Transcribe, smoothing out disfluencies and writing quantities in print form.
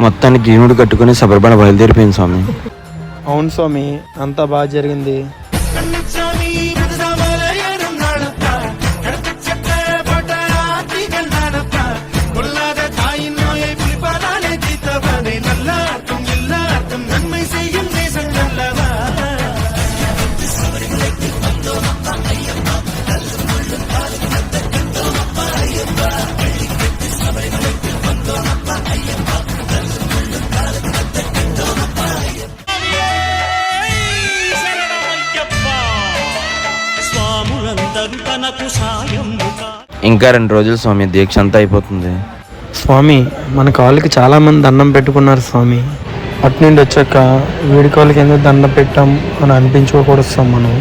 మొత్తానికి జీనుడు కట్టుకుని సబర్బన బయలుదేరిపోయింది స్వామి. అవును స్వామి, అంతా బాగా జరిగింది. ఇంకా 2 రోజులు స్వామి, దీక్ష అంతా అయిపోతుంది. స్వామి, మన కాళ్ళకి చాలా మంది దండం పెట్టుకున్నారు స్వామి. అటు నుండి వచ్చాక వీడి కాళ్ళకి ఎందుకు దండం పెట్టాం అని అనిపించుకోకూడదు స్వామి మనం.